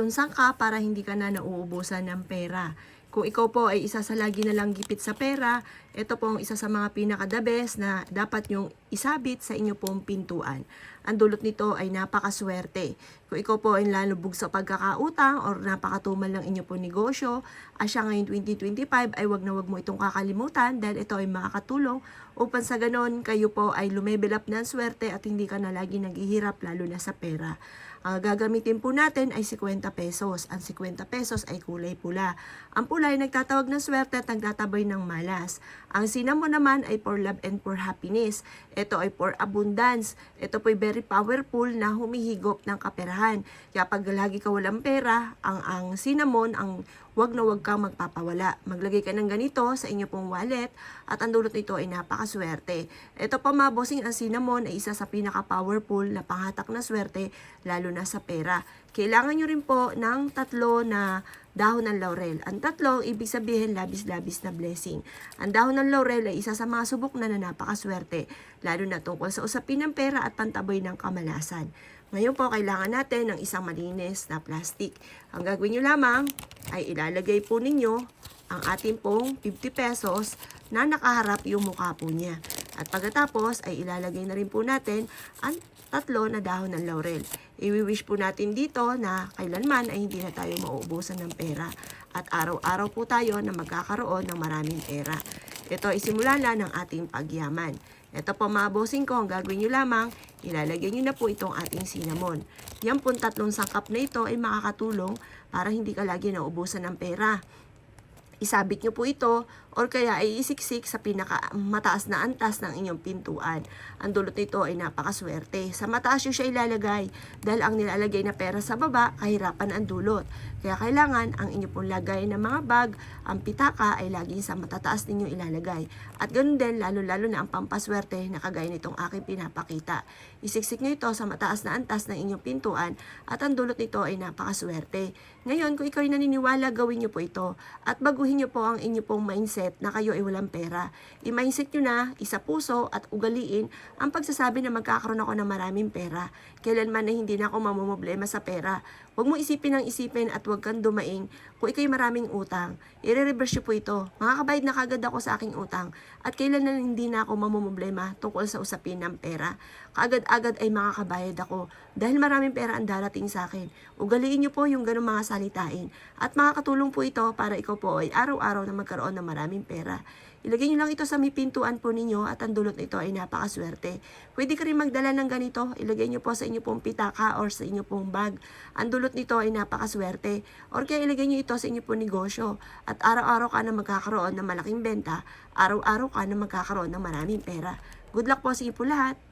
Tunsan ka para hindi ka na nauubusan ng pera. Kung ikaw po ay isa sa lagi na lang gipit sa pera, ito po ang isa sa mga pinaka-the best na dapat nyong isabit sa inyo pong pintuan. Ang dulot nito ay napakaswerte. Kung ikaw po ay lalubog sa pagkakautang or napakatumal ng inyo pong negosyo, asya ngayon 2025 ay wag na wag mo itong kakalimutan dahil ito ay makakatulong upang sa ganon kayo po ay lumebel up ng swerte at hindi ka na lagi naghihirap lalo na sa pera. Ang gagamitin po natin ay 50 pesos. Ang 50 pesos ay kulay pula. Ang pula ay nagtatawag ng swerte at nagtataboy ng malas. Ang cinnamon naman ay for love and for happiness. Ito ay for abundance. Ito po ay very powerful na humihigop ng kaperahan. Kaya pag lagi ka walang pera, ang cinnamon, wag na wag kang magpapawala. Maglagay ka ng ganito sa inyo pong wallet at ang dulot nito ay napakaswerte. Ito pa mga bossing, ang cinnamon ay isa sa pinaka-powerful na panghatak na swerte lalo na sa pera. Kailangan nyo rin po ng 3 na dahon ng laurel. Ang 3, ibig sabihin labis-labis na blessing. Ang dahon ng laurel ay isa sa mga subok na napakaswerte, lalo na tungkol sa usapin ng pera at pantaboy ng kamalasan. Ngayon po, kailangan natin ng isang malinis na plastic. Ang gagawin nyo lamang ay ilalagay po ninyo ang ating pong 50 pesos na nakaharap yung mukha po niya. At pagkatapos ay ilalagay na rin po natin ang 3 na dahon ng laurel. I-wish po natin dito na kailanman ay hindi na tayo mauubusan ng pera. At araw-araw po tayo na magkakaroon ng maraming pera. Ito ay simula na ng ating pagyaman. Ito po mga bossing ko, ang gagawin nyo lamang, ilalagay nyo na po itong ating cinnamon. Yan po 3 sangkap na ito ay makakatulong para hindi ka lagi nauubusan ng pera. Isabit nyo po ito or kaya ay isiksik sa pinakamataas na antas ng inyong pintuan. Ang dulot nito ay napakaswerte. Sa mataas nyo siya ilalagay dahil ang nilalagay na pera sa baba, kahirapan ang dulot. Kaya kailangan ang inyo pong lagay ng mga bag, ang pitaka ay laging sa matataas ninyo ilalagay. At ganoon din, lalo-lalo na ang pampaswerte na kagaya nitong aking pinapakita. Isiksik nyo ito sa mataas na antas ng inyong pintuan at ang dulot nito ay napakaswerte. Ngayon, kung ikaw ay naniniwala, gawin nyo po ito at baguhin nyo po ang inyo pong mindset na kayo ay walang pera. I-mindset nyo na, isa puso at ugaliin ang pagsasabi na magkakaroon ako ng maraming pera. Kailanman na hindi na ako mamumblema sa pera. Huwag mo isipin ang isipin at huwag kang dumaing kung ikaw'y maraming utang. I-reverse nyo po ito. Makakabayad na kagad ako sa aking utang at kailan na hindi na ako mamumblema tungkol sa usapin ng pera. Kaagad-agad ay makakabayad ako dahil maraming pera ang darating sa akin. Ugaliin nyo po yung ganung mga salitain at makakatulong po ito para ikaw po ay araw-araw na magkaroon ng maraming pera. Ilagay nyo lang ito sa may pintuan po ninyo at ang dulot nito ay napakaswerte. Pwede ka rin magdala ng ganito. Ilagay nyo po sa inyo pong pitaka or sa inyo pong bag. Ang dulot nito ay napakaswerte. Or kaya ilagay nyo ito sa inyo pong negosyo. At araw-araw ka na magkakaroon ng malaking benta. Araw-araw ka na magkakaroon ng maraming pera. Good luck po sa inyo po lahat.